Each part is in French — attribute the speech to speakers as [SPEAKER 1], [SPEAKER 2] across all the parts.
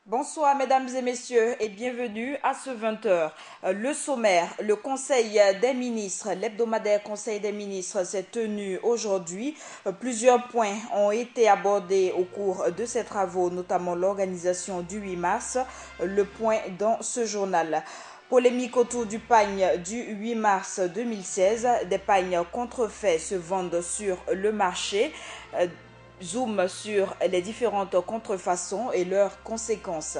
[SPEAKER 1] Bonsoir mesdames et messieurs et bienvenue à ce 20h. Le sommaire, le Conseil des ministres, l'hebdomadaire Conseil des ministres s'est tenu aujourd'hui. Plusieurs points ont été abordés au cours de ces travaux, notamment l'organisation du 8 mars, le point dans ce journal. Polémique autour du pagne du 8 mars 2016. Des pagnes contrefaits se vendent sur le marché. Zoom sur les différentes contrefaçons et leurs conséquences.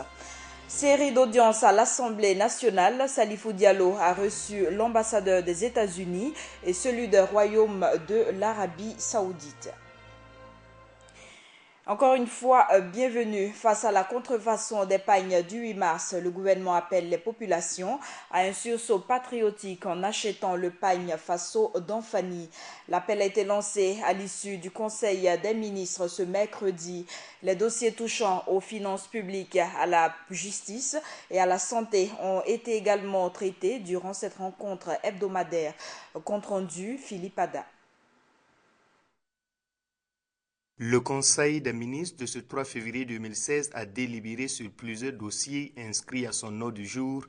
[SPEAKER 1] Série d'audience à l'Assemblée nationale, Salifou Diallo a reçu l'ambassadeur des États-Unis et celui du Royaume de l'Arabie Saoudite. Encore une fois, bienvenue. Face à la contrefaçon des pagnes du 8 mars, le gouvernement appelle les populations à un sursaut patriotique en achetant le pagne Faso d'Anfani. L'appel a été lancé à l'issue du Conseil des ministres ce mercredi. Les dossiers touchant aux finances publiques, à la justice et à la santé ont été également traités durant cette rencontre hebdomadaire. Compte rendu, Philippe Ada.
[SPEAKER 2] Le Conseil des ministres de ce 3 février 2016 a délibéré sur plusieurs dossiers inscrits à son ordre du jour,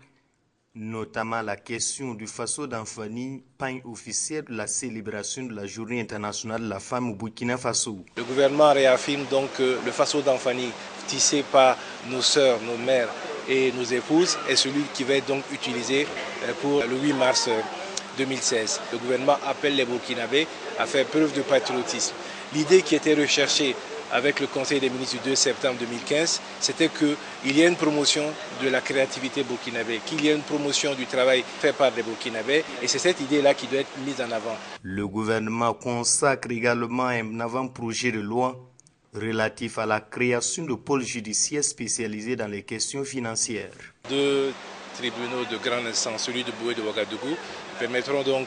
[SPEAKER 2] notamment la question du Faso d'Anfani, pagne officiel de la célébration de la Journée internationale de la femme au Burkina Faso.
[SPEAKER 3] Le gouvernement réaffirme donc que le Faso d'Anfani, tissé par nos sœurs, nos mères et nos épouses, est celui qui va être donc utilisé pour le 8 mars 2016. Le gouvernement appelle les Burkinabés à faire preuve de patriotisme. L'idée qui était recherchée avec le Conseil des ministres du 2 septembre 2015, c'était qu'il y ait une promotion de la créativité burkinabé, qu'il y ait une promotion du travail fait par les Burkinabés, et c'est cette idée-là qui doit être mise en avant.
[SPEAKER 2] Le gouvernement consacre également un avant-projet de loi relatif à la création de pôles judiciaires spécialisés dans les questions financières.
[SPEAKER 3] Deux tribunaux de grande instance, celui de Boué et de Ouagadougou, permettront donc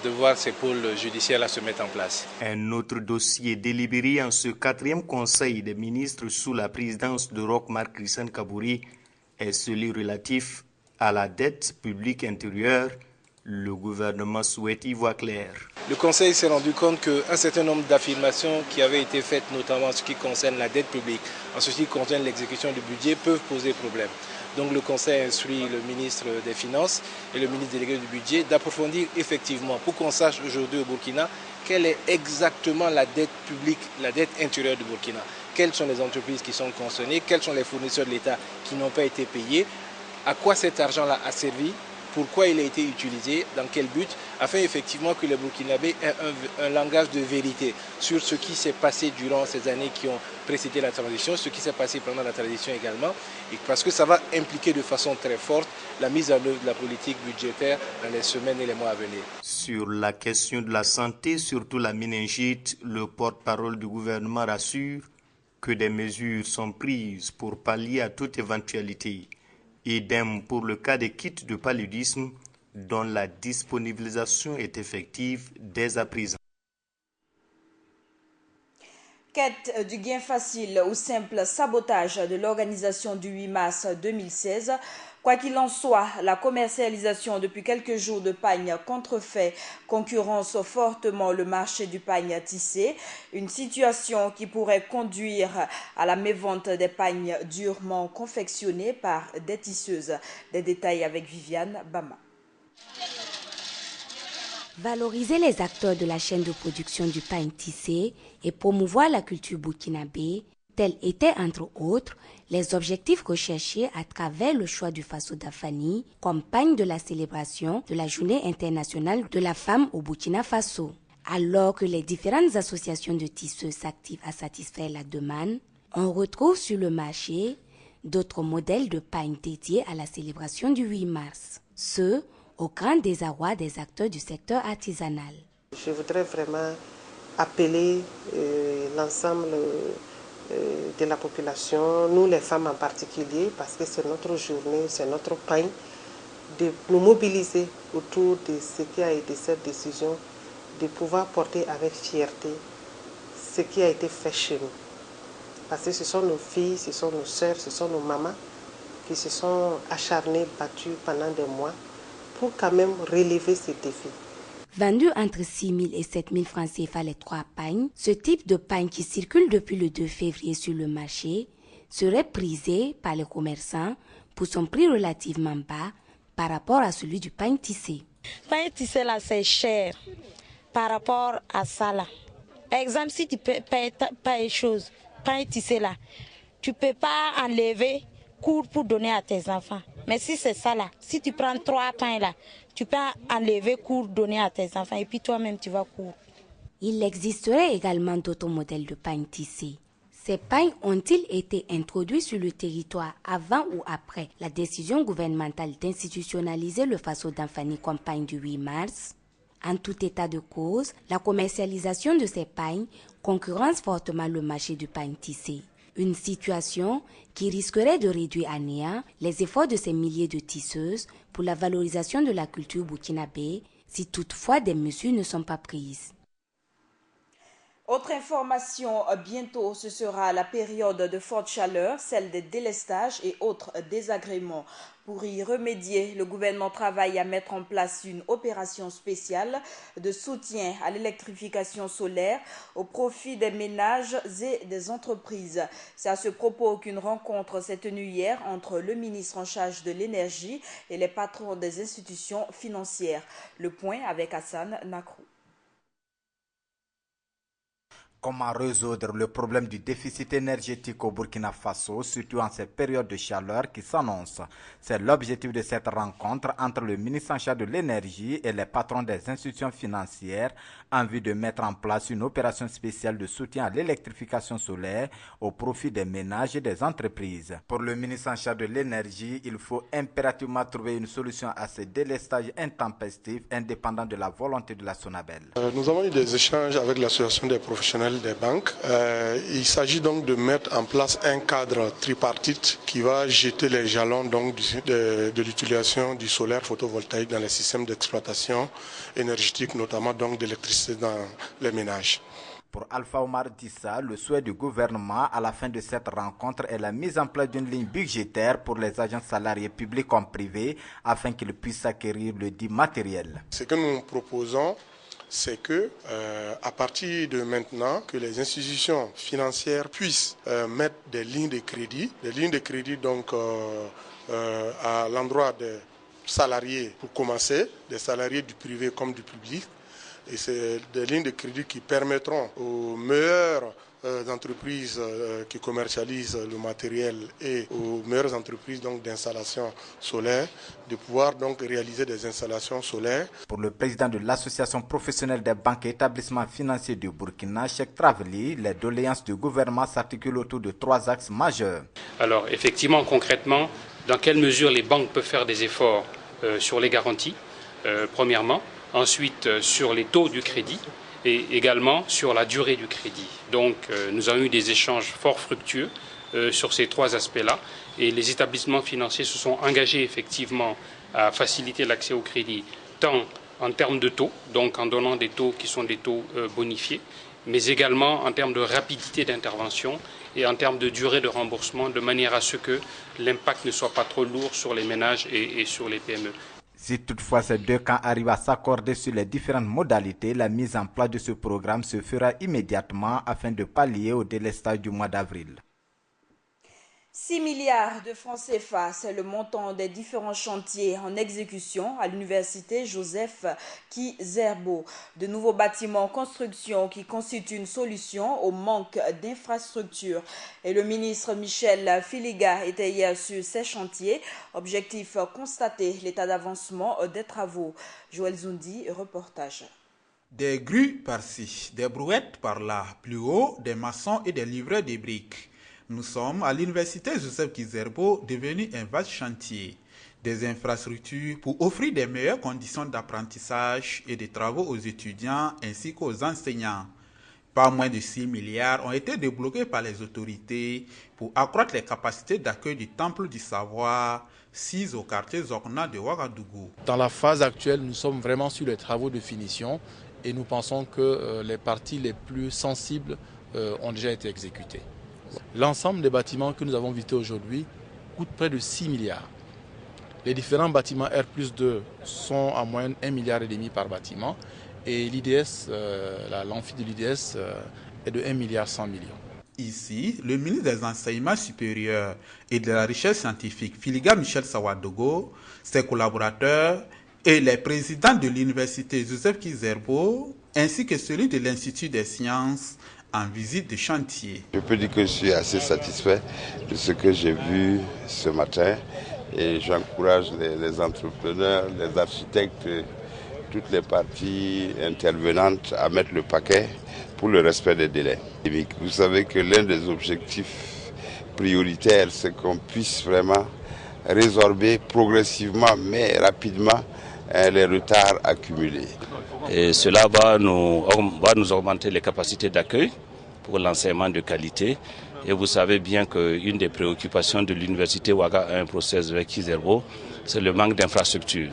[SPEAKER 3] de voir ces pôles judiciaires se mettre en place.
[SPEAKER 2] Un autre dossier délibéré en ce 4e Conseil des ministres sous la présidence de Roch Marc Christian Kabore est celui relatif à la dette publique intérieure. Le gouvernement souhaite y voir clair.
[SPEAKER 3] Le Conseil s'est rendu compte qu'un certain nombre d'affirmations qui avaient été faites, notamment en ce qui concerne la dette publique, en ce qui concerne l'exécution du budget, peuvent poser problème. Donc le Conseil instruit le ministre des Finances et le ministre délégué du Budget d'approfondir effectivement pour qu'on sache aujourd'hui au Burkina quelle est exactement la dette publique, la dette intérieure du Burkina. Quelles sont les entreprises qui sont concernées, quels sont les fournisseurs de l'État qui n'ont pas été payés, à quoi cet argent-là a servi, pourquoi il a été utilisé, dans quel but, afin effectivement que les Burkinabés aient un langage de vérité sur ce qui s'est passé durant ces années qui ont précédé la transition, ce qui s'est passé pendant la transition également, et parce que ça va impliquer de façon très forte la mise en œuvre de la politique budgétaire dans les semaines et les mois à venir.
[SPEAKER 2] Sur la question de la santé, surtout la méningite, le porte-parole du gouvernement rassure que des mesures sont prises pour pallier à toute éventualité. Idem pour le cas des kits de paludisme dont la disponibilisation est effective dès à présent.
[SPEAKER 1] Quête du gain facile ou simple sabotage de l'organisation du 8 mars 2016. Quoi qu'il en soit, la commercialisation depuis quelques jours de pagnes contrefaits concurrence fortement le marché du pagne tissé, une situation qui pourrait conduire à la mévente des pagnes durement confectionnés par des tisseuses. Des détails avec Viviane Bama.
[SPEAKER 4] Valoriser les acteurs de la chaîne de production du pagne tissé et promouvoir la culture burkinabé, tels étaient entre autres les objectifs recherchés à travers le choix du Faso d'Anfani comme pagne de la célébration de la Journée internationale de la femme au Burkina Faso. Alors que les différentes associations de tisseux s'activent à satisfaire la demande, on retrouve sur le marché d'autres modèles de pagne dédiés à la célébration du 8 mars. Ceux au grand désarroi des acteurs du secteur artisanal.
[SPEAKER 5] Je voudrais vraiment appeler l'ensemble de la population, nous les femmes en particulier, parce que c'est notre journée, c'est notre pain, de nous mobiliser autour de ce qui a été cette décision, de pouvoir porter avec fierté ce qui a été fait chez nous. Parce que ce sont nos filles, ce sont nos sœurs, ce sont nos mamans qui se sont acharnées, battues pendant des mois pour quand même relever ces défis.
[SPEAKER 4] Vendu entre 6 000 et 7 000 francs CFA les 3 pagnes, ce type de pagne qui circule depuis le 2 février sur le marché serait prisé par les commerçants pour son prix relativement bas par rapport à celui du pain tissé.
[SPEAKER 6] Le pain tissé là, c'est cher par rapport à ça là. Par exemple, si tu payes pas une chose, pain tissé là, tu ne peux pas enlever court pour donner à tes enfants. Mais si c'est ça là, si tu prends 3 pains là, tu peux enlever court, donner à tes enfants et puis toi-même tu vas court.
[SPEAKER 4] Il existerait également d'autres modèles de pain tissé. Ces pains ont-ils été introduits sur le territoire avant ou après la décision gouvernementale d'institutionnaliser le Faso d'Anfani comme pain du 8 mars? En tout état de cause, la commercialisation de ces pains concurrence fortement le marché du pain tissé. Une situation qui risquerait de réduire à néant les efforts de ces milliers de tisseuses pour la valorisation de la culture burkinabé si toutefois des mesures ne sont pas prises.
[SPEAKER 1] Autre information, bientôt ce sera la période de forte chaleur, celle des délestages et autres désagréments. Pour y remédier, le gouvernement travaille à mettre en place une opération spéciale de soutien à l'électrification solaire au profit des ménages et des entreprises. C'est à ce propos qu'une rencontre s'est tenue hier entre le ministre en charge de l'énergie et les patrons des institutions financières. Le point avec Hassan Nakrou.
[SPEAKER 7] Comment résoudre le problème du déficit énergétique au Burkina Faso, surtout en ces périodes de chaleur qui s'annoncent? C'est l'objectif de cette rencontre entre le ministre en charge de l'énergie et les patrons des institutions financières en vue de mettre en place une opération spéciale de soutien à l'électrification solaire au profit des ménages et des entreprises. Pour le ministre en charge de l'énergie, il faut impérativement trouver une solution à ces délestages intempestifs indépendants de la volonté de la SONABEL.
[SPEAKER 8] Nous avons eu des échanges avec l'association des professionnels des banques. Il s'agit donc de mettre en place un cadre tripartite qui va jeter les jalons donc de l'utilisation du solaire photovoltaïque dans les systèmes d'exploitation énergétique, notamment donc d'électricité dans les ménages.
[SPEAKER 7] Pour Alpha Omar Dissa, le souhait du gouvernement à la fin de cette rencontre est la mise en place d'une ligne budgétaire pour les agents salariés publics comme privés afin qu'ils puissent acquérir le dit matériel.
[SPEAKER 8] Ce que nous proposons, c'est que à partir de maintenant, que les institutions financières puissent mettre des lignes de crédit donc à l'endroit des salariés pour commencer, des salariés du privé comme du public. Et c'est des lignes de crédit qui permettront aux meilleures entreprises qui commercialisent le matériel et aux meilleures entreprises donc d'installation solaire de pouvoir donc réaliser des installations solaires.
[SPEAKER 7] Pour le président de l'association professionnelle des banques et établissements financiers du Burkina, Cheikh Traveli, les doléances du gouvernement s'articulent autour de 3 axes majeurs.
[SPEAKER 9] Alors effectivement, concrètement, dans quelle mesure les banques peuvent faire des efforts sur les garanties, premièrement, ensuite sur les taux du crédit, et également sur la durée du crédit. Donc nous avons eu des échanges fort fructueux sur ces 3 aspects-là et les établissements financiers se sont engagés effectivement à faciliter l'accès au crédit, tant en termes de taux, donc en donnant des taux qui sont des taux bonifiés, mais également en termes de rapidité d'intervention et en termes de durée de remboursement, de manière à ce que l'impact ne soit pas trop lourd sur les ménages et sur les PME.
[SPEAKER 7] Si toutefois ces 2 camps arrivent à s'accorder sur les différentes modalités, la mise en place de ce programme se fera immédiatement afin de pallier au délestage du mois d'avril.
[SPEAKER 1] 6 milliards de francs CFA, c'est le montant des différents chantiers en exécution à l'université Joseph Kizerbo. De nouveaux bâtiments en construction qui constituent une solution au manque d'infrastructures. Et le ministre Michel Filiga était hier sur ces chantiers. Objectif, constater l'état d'avancement des travaux. Joël Zoundi, reportage.
[SPEAKER 10] Des grues par-ci, des brouettes par-là, plus haut, des maçons et des livreurs de briques. Nous sommes à l'université Joseph Kizerbo, devenu un vaste chantier. Des infrastructures pour offrir des meilleures conditions d'apprentissage et de travaux aux étudiants ainsi qu'aux enseignants. Pas moins de 6 milliards ont été débloqués par les autorités pour accroître les capacités d'accueil du Temple du Savoir, 6 au quartier Zokna de Ouagadougou.
[SPEAKER 11] Dans la phase actuelle, nous sommes vraiment sur les travaux de finition et nous pensons que les parties les plus sensibles ont déjà été exécutées. L'ensemble des bâtiments que nous avons visités aujourd'hui coûte près de 6 milliards. Les différents bâtiments R+2 sont en moyenne 1,5 milliard par bâtiment et l'IDS, l'amphi de l'IDS est de 1,1 milliard.
[SPEAKER 10] Ici, le ministre des Enseignements supérieurs et de la Recherche scientifique, Filiga Michel Sawadogo, ses collaborateurs et les présidents de l'université Joseph Kizerbo, ainsi que celui de l'Institut des sciences en visite de chantier.
[SPEAKER 12] Je peux dire que je suis assez satisfait de ce que j'ai vu ce matin et j'encourage les entrepreneurs, les architectes, toutes les parties intervenantes à mettre le paquet pour le respect des délais. Vous savez que l'un des objectifs prioritaires, c'est qu'on puisse vraiment résorber progressivement mais rapidement les retards accumulés.
[SPEAKER 13] Et cela va nous augmenter les capacités d'accueil pour l'enseignement de qualité. Et vous savez bien qu'une des préoccupations de l'université Ouaga 1 Process avec Kizerbo, c'est le manque d'infrastructures.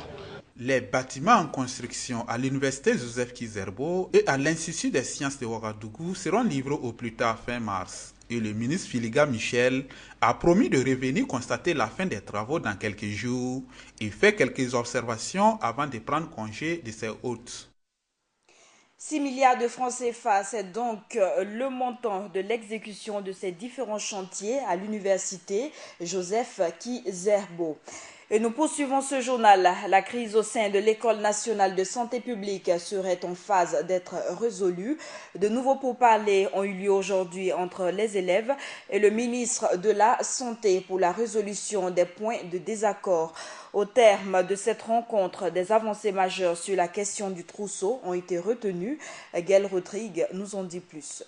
[SPEAKER 10] Les bâtiments en construction à l'université Joseph Kizerbo et à l'Institut des sciences de Ouagadougou seront livrés au plus tard fin mars. Et le ministre Filiga Michel a promis de revenir constater la fin des travaux dans quelques jours et fait quelques observations avant de prendre congé de ses hôtes.
[SPEAKER 1] 6 milliards de francs CFA, c'est donc le montant de l'exécution de ces différents chantiers à l'université Joseph Kizerbo. Et nous poursuivons ce journal. La crise au sein de l'École nationale de santé publique serait en phase d'être résolue. De nouveaux pourparlers ont eu lieu aujourd'hui entre les élèves et le ministre de la Santé pour la résolution des points de désaccord. Au terme de cette rencontre, des avancées majeures sur la question du trousseau ont été retenues. Gaël Rodrigue nous en dit plus.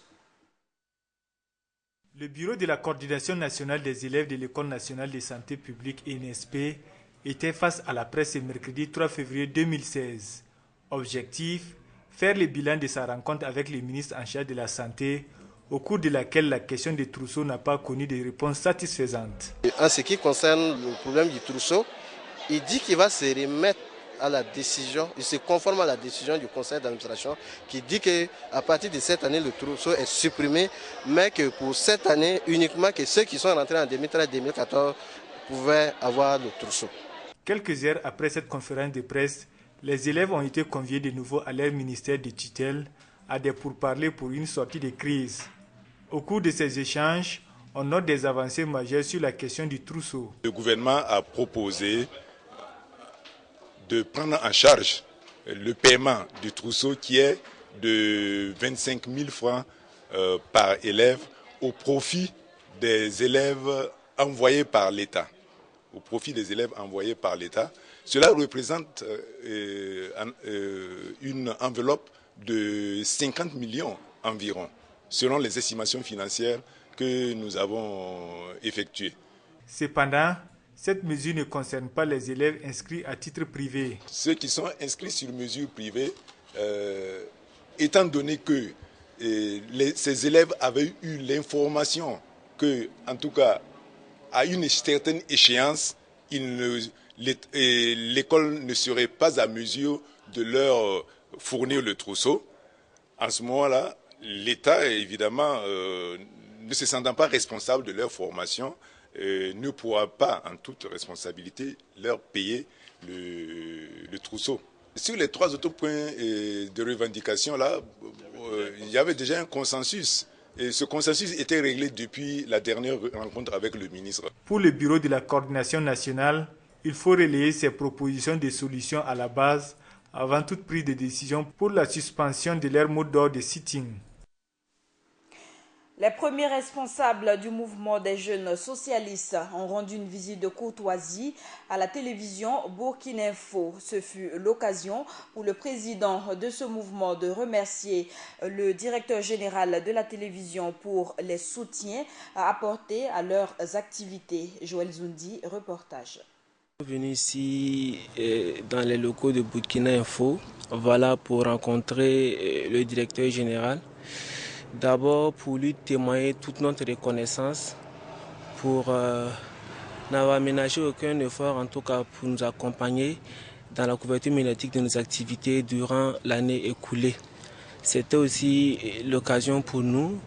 [SPEAKER 14] Le bureau de la coordination nationale des élèves de l'École nationale de santé publique (ENSP) était face à la presse ce mercredi 3 février 2016. Objectif, faire le bilan de sa rencontre avec le ministre en charge de la Santé, au cours de laquelle la question des trousseaux n'a pas connu de réponse satisfaisante.
[SPEAKER 15] En ce qui concerne le problème du trousseau, il dit qu'il va se remettre à la décision, il se conforme à la décision du conseil d'administration qui dit qu'à partir de cette année, le trousseau est supprimé, mais que pour cette année, uniquement que ceux qui sont rentrés en 2013-2014 pouvaient avoir le trousseau.
[SPEAKER 14] Quelques heures après cette conférence de presse, les élèves ont été conviés de nouveau à leur ministère de tutelle à des pourparlers pour une sortie de crise. Au cours de ces échanges, on note des avancées majeures sur la question du trousseau.
[SPEAKER 16] Le gouvernement a proposé de prendre en charge le paiement du trousseau qui est de 25 000 francs par élève au profit des élèves envoyés par l'État. Cela représente une enveloppe de 50 millions environ, selon les estimations financières que nous avons effectuées.
[SPEAKER 14] Cependant, cette mesure ne concerne pas les élèves inscrits à titre privé.
[SPEAKER 16] Ceux qui sont inscrits sur mesure privée, étant donné que ces élèves avaient eu l'information que, en tout cas, à une certaine échéance, l'école ne serait pas à mesure de leur fournir le trousseau. En ce moment-là, l'État, évidemment, ne se sentant pas responsable de leur formation, ne pourra pas, en toute responsabilité, leur payer le trousseau. Sur les trois autres points de revendication, là, il y avait déjà un consensus. Et ce consensus était réglé depuis la dernière rencontre avec le ministre.
[SPEAKER 14] Pour le bureau de la coordination nationale, il faut relayer ces propositions de solutions à la base avant toute prise de décision pour la suspension de leur mode d'ordre de sitting.
[SPEAKER 1] Les premiers responsables du mouvement des jeunes socialistes ont rendu une visite de courtoisie à la télévision Burkina Info. Ce fut l'occasion pour le président de ce mouvement de remercier le directeur général de la télévision pour les soutiens apportés à leurs activités. Joël Zoundi, reportage.
[SPEAKER 17] Je suis venu ici dans les locaux de Burkina Info, voilà, pour rencontrer le directeur général. D'abord pour lui témoigner toute notre reconnaissance, pour n'avoir ménagé aucun effort, en tout cas pour nous accompagner dans la couverture médiatique de nos activités durant l'année écoulée. C'était aussi l'occasion pour nous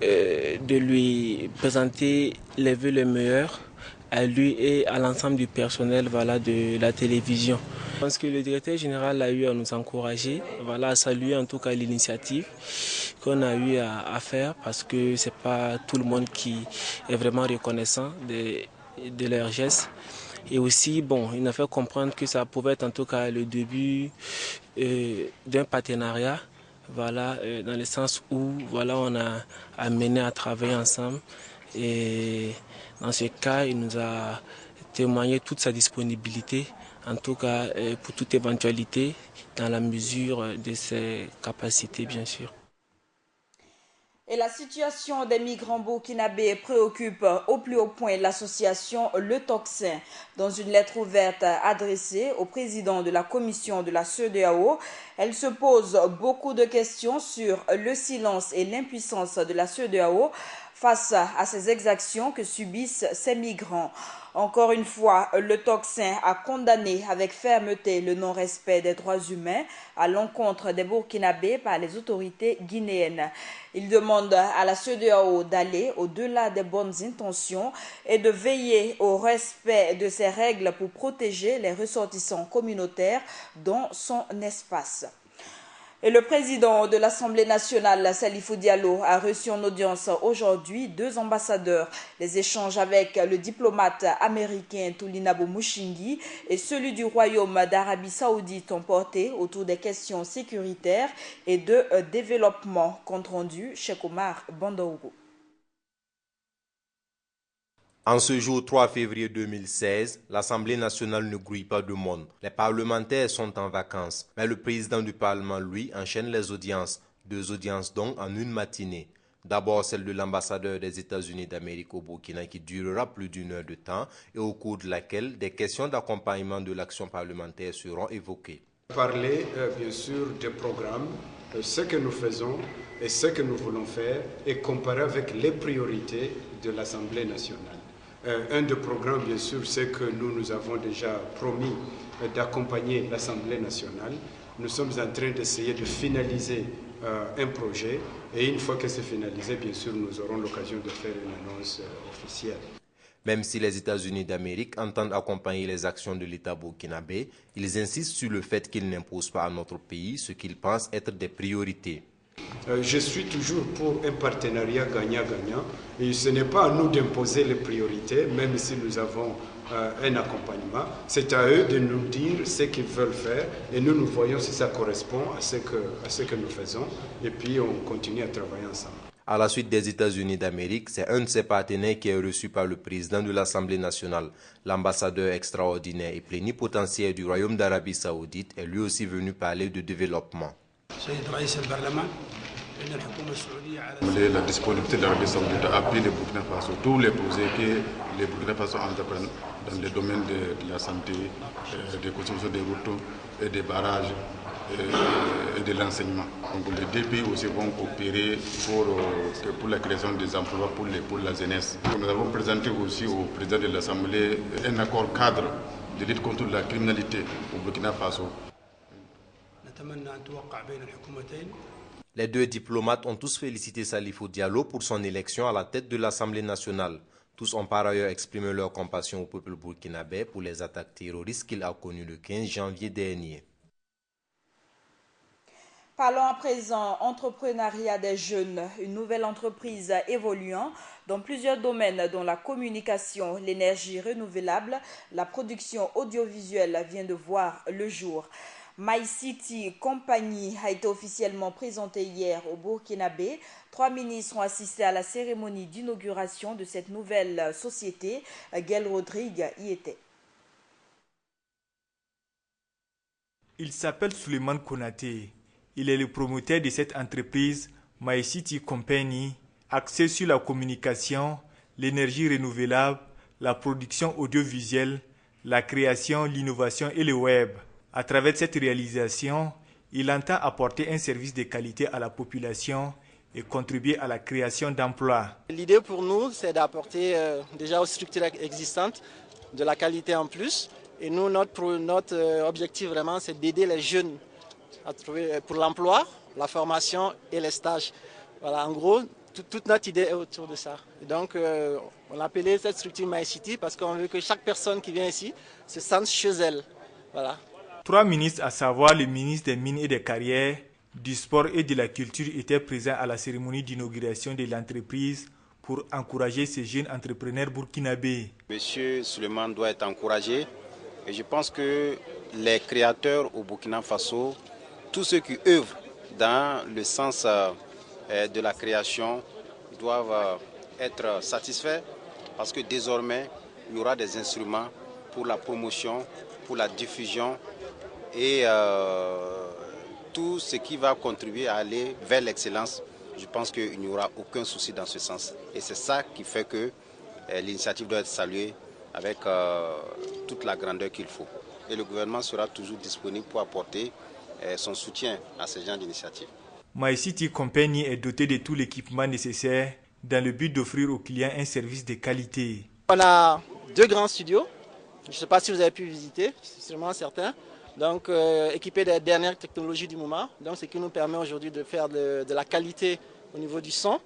[SPEAKER 17] de lui présenter les vœux les meilleurs à lui et à l'ensemble du personnel, voilà, de la télévision. Je pense que le directeur général a eu à nous encourager, voilà, à saluer en tout cas l'initiative qu'on a eu à faire parce que ce n'est pas tout le monde qui est vraiment reconnaissant de leurs gestes. Et aussi, bon, il nous a fait comprendre que ça pouvait être en tout cas le début d'un partenariat, voilà, dans le sens où voilà, on a amené à travailler ensemble. Et dans ce cas, il nous a témoigné toute sa disponibilité, en tout cas pour toute éventualité, dans la mesure de ses capacités, bien sûr.
[SPEAKER 1] Et la situation des migrants burkinabés préoccupe au plus haut point l'association Le Tocsin. Dans une lettre ouverte adressée au président de la commission de la CEDEAO, elle se pose beaucoup de questions sur le silence et l'impuissance de la CEDEAO face à ces exactions que subissent ces migrants. Encore une fois, le Tocsin a condamné avec fermeté le non-respect des droits humains à l'encontre des Burkinabés par les autorités guinéennes. Il demande à la CEDEAO d'aller au-delà des bonnes intentions et de veiller au respect de ces règles pour protéger les ressortissants communautaires dans son espace. Et le président de l'Assemblée nationale, Salifou Diallo, a reçu en audience aujourd'hui 2 ambassadeurs. Les échanges avec le diplomate américain Toulinabo Mushingi et celui du Royaume d'Arabie Saoudite ont porté autour des questions sécuritaires et de développement. Compte rendu, Cheikh Omar Bandaougou.
[SPEAKER 18] En ce jour 3 février 2016, l'Assemblée nationale ne grouille pas de monde. Les parlementaires sont en vacances, mais le président du Parlement, lui, enchaîne les audiences. 2 audiences donc en une matinée. D'abord celle de l'ambassadeur des États-Unis d'Amérique au Burkina qui durera plus d'1 heure de temps et au cours de laquelle des questions d'accompagnement de l'action parlementaire seront évoquées.
[SPEAKER 19] Parler bien sûr des programmes, ce que nous faisons et ce que nous voulons faire et comparer avec les priorités de l'Assemblée nationale. Un des programmes, bien sûr, c'est que nous avons déjà promis d'accompagner l'Assemblée nationale. Nous sommes en train d'essayer de finaliser un projet et une fois que c'est finalisé, bien sûr, nous aurons l'occasion de faire une annonce officielle.
[SPEAKER 18] Même si les États-Unis d'Amérique entendent accompagner les actions de l'État burkinabé, ils insistent sur le fait qu'ils n'imposent pas à notre pays ce qu'ils pensent être des priorités.
[SPEAKER 19] Je suis toujours pour un partenariat gagnant-gagnant et ce n'est pas à nous d'imposer les priorités, même si nous avons un accompagnement. C'est à eux de nous dire ce qu'ils veulent faire et nous voyons si ça correspond à ce que nous faisons et puis on continue à travailler ensemble.
[SPEAKER 18] À la suite des États-Unis d'Amérique, c'est un de ses partenaires qui est reçu par le président de l'Assemblée nationale. L'ambassadeur extraordinaire et plénipotentiaire du Royaume d'Arabie Saoudite est lui aussi venu parler de développement.
[SPEAKER 20] La disponibilité de l'Arabie Saoudite à appuyer les Burkina Faso, tous les projets que les Burkina Faso entreprennent dans les domaines de la santé, de construction des routes et des barrages et de l'enseignement. Donc les 2 pays aussi vont coopérer pour la création des emplois pour la jeunesse. Nous avons présenté aussi au président de l'Assemblée un accord cadre de lutte contre la criminalité au Burkina Faso.
[SPEAKER 18] Les 2 diplomates ont tous félicité Salifou Diallo pour son élection à la tête de l'Assemblée nationale. Tous ont par ailleurs exprimé leur compassion au peuple burkinabé pour les attaques terroristes qu'il a connues le 15 janvier dernier.
[SPEAKER 1] Parlons à présent entrepreneuriat des jeunes, une nouvelle entreprise évoluant dans plusieurs domaines dont la communication, l'énergie renouvelable, la production audiovisuelle vient de voir le jour. MyCity Company a été officiellement présentée hier au Burkinabé. 3 ministres ont assisté à la cérémonie d'inauguration de cette nouvelle société. Gaël Rodrigue y était.
[SPEAKER 14] Il s'appelle Souleymane Konaté. Il est le promoteur de cette entreprise MyCity Company, axée sur la communication, l'énergie renouvelable, la production audiovisuelle, la création, l'innovation et le web. À travers cette réalisation, il entend apporter un service de qualité à la population et contribuer à la création d'emplois.
[SPEAKER 21] L'idée pour nous, c'est d'apporter déjà aux structures existantes de la qualité en plus. Et nous, notre objectif vraiment, c'est d'aider les jeunes à trouver pour l'emploi, la formation et les stages. Voilà, en gros, toute notre idée est autour de ça. Et donc, on a appelé cette structure MyCity parce qu'on veut que chaque personne qui vient ici se sente chez elle. Voilà.
[SPEAKER 14] 3 ministres, à savoir le ministre des Mines et des Carrières, du sport et de la culture étaient présents à la cérémonie d'inauguration de l'entreprise pour encourager ces jeunes entrepreneurs burkinabés.
[SPEAKER 3] Monsieur Suleiman doit être encouragé et je pense que les créateurs au Burkina Faso, tous ceux qui œuvrent dans le sens de la création, doivent être satisfaits parce que désormais, il y aura des instruments pour la promotion, pour la diffusion et tout ce qui va contribuer à aller vers l'excellence. Je pense qu'il n'y aura aucun souci dans ce sens. Et c'est ça qui fait que l'initiative doit être saluée avec toute la grandeur qu'il faut. Et le gouvernement sera toujours disponible pour apporter son soutien à ce genre d'initiative.
[SPEAKER 14] MyCity Company est dotée de tout l'équipement nécessaire dans le but d'offrir aux clients un service de qualité.
[SPEAKER 21] On a 2 grands studios. Je ne sais pas si vous avez pu visiter, c'est sûrement certain. Donc équipés des dernières technologies du moment, donc ce qui nous permet aujourd'hui de faire de la qualité au niveau du son.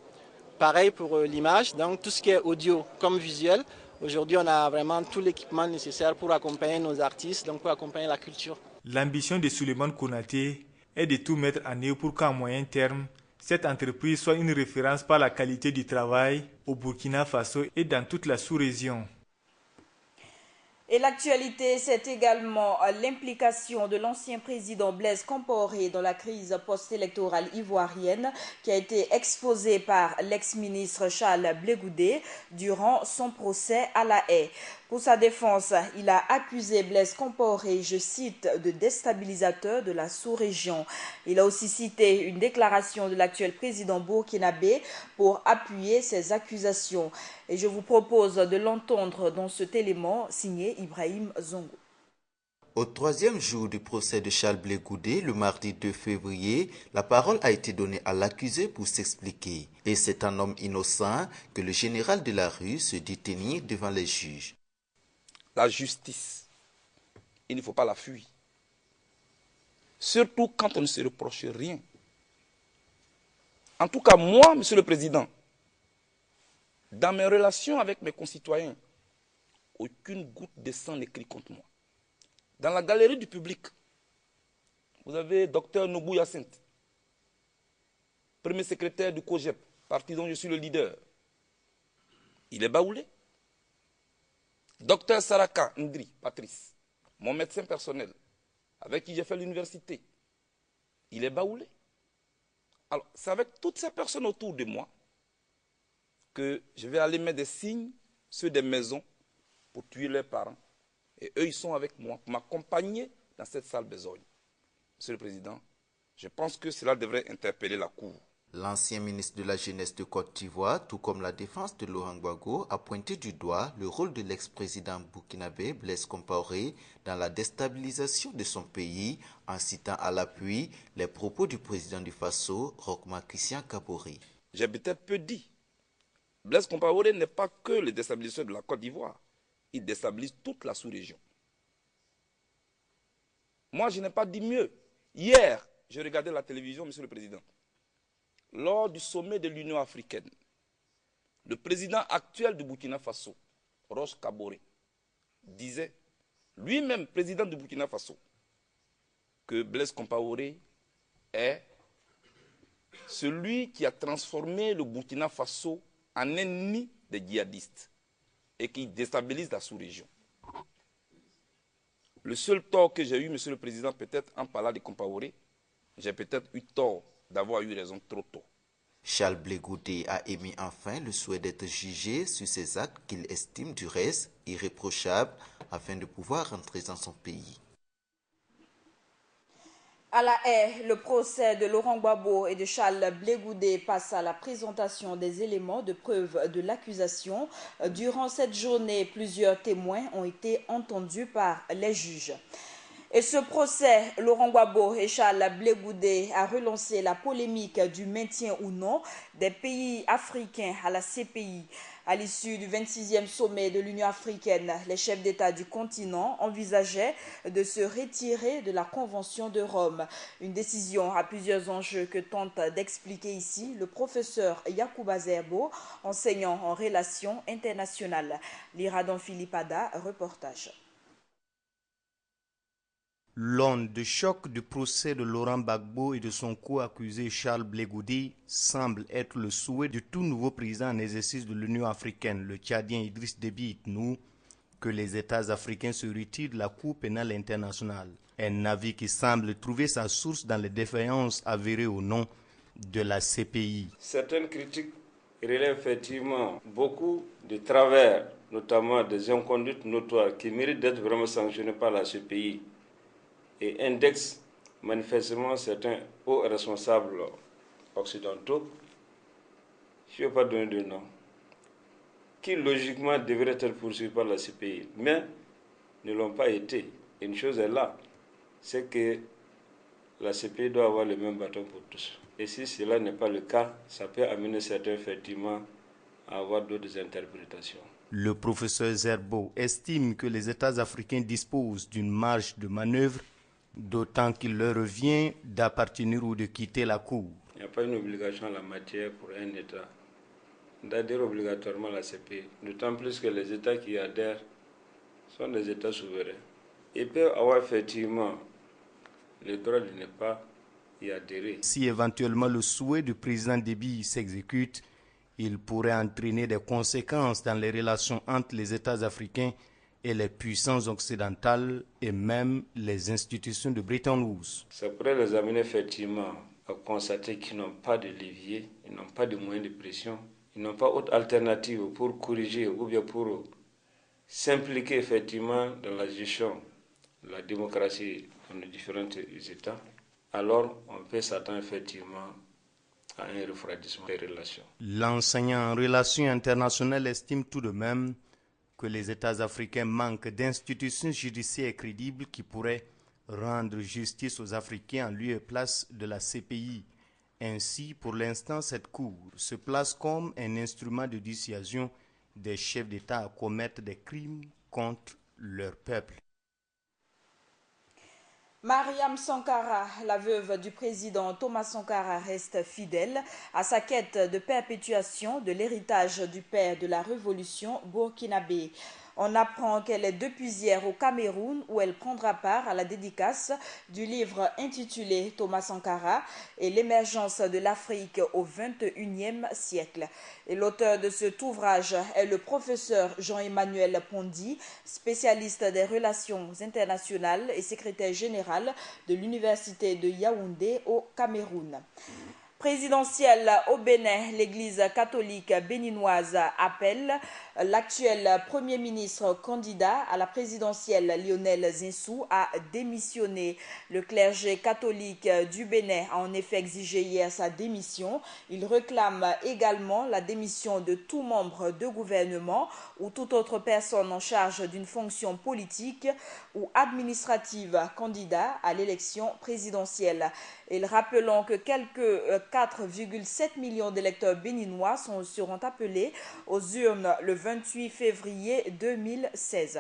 [SPEAKER 21] Pareil pour l'image, donc tout ce qui est audio comme visuel. Aujourd'hui, on a vraiment tout l'équipement nécessaire pour accompagner nos artistes, donc pour accompagner la culture.
[SPEAKER 14] L'ambition de Souleymane Konaté est de tout mettre en œuvre pour qu'à moyen terme, cette entreprise soit une référence par la qualité du travail au Burkina Faso et dans toute la sous-région.
[SPEAKER 1] Et l'actualité, c'est également l'implication de l'ancien président Blaise Compaoré dans la crise post-électorale ivoirienne qui a été exposée par l'ex-ministre Charles Blé Goudé durant son procès à La Haye. Pour sa défense, il a accusé Blaise Compaoré, je cite, de déstabilisateur de la sous-région. Il a aussi cité une déclaration de l'actuel président burkinabé pour appuyer ses accusations. Et je vous propose de l'entendre dans cet élément signé Ibrahim Zongo.
[SPEAKER 22] Au 3e jour du procès de Charles Blé Goudé, le mardi 2 février, la parole a été donnée à l'accusé pour s'expliquer. Et c'est un homme innocent que le général de la rue se dit tenir devant les juges.
[SPEAKER 23] La justice, il ne faut pas la fuir. Surtout quand on ne se reproche rien. En tout cas, moi, Monsieur le Président, dans mes relations avec mes concitoyens, aucune goutte de sang n'écrit contre moi. Dans la galerie du public, vous avez Dr Nobou Yacinthe, premier secrétaire du COGEP, parti dont je suis le leader. Il est baoulé. Dr Saraka Ndri, Patrice, mon médecin personnel, avec qui j'ai fait l'université, il est baoulé. Alors, c'est avec toutes ces personnes autour de moi que je vais aller mettre des signes sur des maisons pour tuer leurs parents. Et eux, ils sont avec moi pour m'accompagner dans cette sale besogne. Monsieur le Président, je pense que cela devrait interpeller la Cour.
[SPEAKER 22] L'ancien ministre de la Jeunesse de Côte d'Ivoire, tout comme la défense de Laurent Gbagbo, a pointé du doigt le rôle de l'ex-président burkinabé Blaise Compaoré dans la déstabilisation de son pays en citant à l'appui les propos du président du Faso, Roch-Marc Christian Kaboré.
[SPEAKER 23] J'ai peut-être peu dit. Blaise Compaoré n'est pas que le déstabilisateur de la Côte d'Ivoire. Il déstabilise toute la sous-région. Moi, je n'ai pas dit mieux. Hier, je regardais la télévision, Monsieur le Président. Lors du sommet de l'Union africaine, le président actuel du Burkina Faso, Roch Kaboré, disait, lui-même président du Burkina Faso, que Blaise Compaoré est celui qui a transformé le Burkina Faso en ennemi des djihadistes et qui déstabilise la sous-région. Le seul tort que j'ai eu, Monsieur le Président, peut-être en parlant de Compaoré, j'ai peut-être eu tort d'avoir eu raison trop tôt.
[SPEAKER 22] Charles Blé Goudé a émis enfin le souhait d'être jugé sur ses actes qu'il estime du reste irréprochables afin de pouvoir rentrer dans son pays.
[SPEAKER 1] À La Haye, le procès de Laurent Gbagbo et de Charles Blé Goudé passe à la présentation des éléments de preuve de l'accusation. Durant cette journée, plusieurs témoins ont été entendus par les juges. Et ce procès, Laurent Gbagbo et Charles Blé Goudé a relancé la polémique du maintien ou non des pays africains à la CPI. À l'issue du 26e sommet de l'Union africaine, les chefs d'État du continent envisageaient de se retirer de la Convention de Rome. Une décision à plusieurs enjeux que tente d'expliquer ici le professeur Yacouba Zerbo, enseignant en relations internationales. L'Iradon Philippe Ada, reportage.
[SPEAKER 2] L'onde de choc du procès de Laurent Gbagbo et de son co-accusé Charles Blé Goudé semble être le souhait du tout nouveau président en exercice de l'Union africaine, le Tchadien Idriss Déby Itnou, que les États africains se retirent de la Cour pénale internationale. Un avis qui semble trouver sa source dans les défaillances avérées au nom de la CPI.
[SPEAKER 5] Certaines critiques relèvent effectivement beaucoup de travers, notamment des inconduites notoires qui méritent d'être vraiment sanctionnées par la CPI et indexent manifestement certains hauts responsables occidentaux, je ne vais pas donner de nom, qui logiquement devraient être poursuivis par la CPI, mais ne l'ont pas été. Une chose est là, c'est que la CPI doit avoir le même bâton pour tous. Et si cela n'est pas le cas, ça peut amener certains effectivement à avoir d'autres interprétations.
[SPEAKER 2] Le professeur Zerbo estime que les États africains disposent d'une marge de manœuvre, d'autant qu'il leur revient d'appartenir ou de quitter la Cour.
[SPEAKER 5] Il n'y a pas une obligation en la matière pour un État d'adhérer obligatoirement à la CPI, d'autant plus que les États qui adhèrent sont des États souverains. Ils peuvent avoir effectivement le droit de ne pas y adhérer.
[SPEAKER 2] Si éventuellement le souhait du président Déby s'exécute, il pourrait entraîner des conséquences dans les relations entre les États africains et les puissances occidentales et même les institutions de Bretton Woods.
[SPEAKER 5] Ça pourrait les amener effectivement à constater qu'ils n'ont pas de levier, ils n'ont pas de moyens de pression, ils n'ont pas autre alternative pour corriger ou bien pour s'impliquer effectivement dans la gestion de la démocratie dans les différents États. Alors on peut s'attendre effectivement à un refroidissement des relations.
[SPEAKER 2] L'enseignant en relations internationales estime tout de même que les États africains manquent d'institutions judiciaires crédibles qui pourraient rendre justice aux Africains en lieu et place de la CPI. Ainsi, pour l'instant, cette Cour se place comme un instrument de dissuasion des chefs d'État à commettre des crimes contre leur peuple.
[SPEAKER 1] Mariam Sankara, la veuve du président Thomas Sankara, reste fidèle à sa quête de perpétuation de l'héritage du père de la révolution burkinabé. On apprend qu'elle est depuis hier au Cameroun où elle prendra part à la dédicace du livre intitulé Thomas Sankara et l'émergence de l'Afrique au XXIe siècle. Et l'auteur de cet ouvrage est le professeur Jean-Emmanuel Pondy, spécialiste des relations internationales et secrétaire général de l'Université de Yaoundé au Cameroun. Présidentielle au Bénin, l'Église catholique béninoise appelle l'actuel Premier ministre candidat à la présidentielle Lionel Zinsou à démissionner. Le clergé catholique du Bénin a en effet exigé hier sa démission. Il réclame également la démission de tout membre de gouvernement ou toute autre personne en charge d'une fonction politique ou administrative candidat à l'élection présidentielle. Et rappelons que quelques 4,7 millions d'électeurs béninois seront appelés aux urnes le 28 février 2016.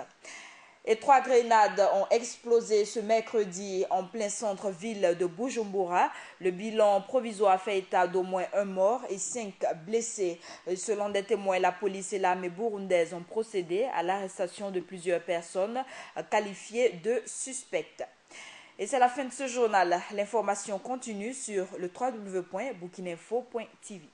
[SPEAKER 1] Et 3 grenades ont explosé ce mercredi en plein centre-ville de Bujumbura. Le bilan provisoire fait état d'au moins 1 mort et 5 blessés. Selon des témoins, la police et l'armée burundaise ont procédé à l'arrestation de plusieurs personnes qualifiées de suspectes. Et c'est la fin de ce journal. L'information continue sur le www.burkineinfo.tv.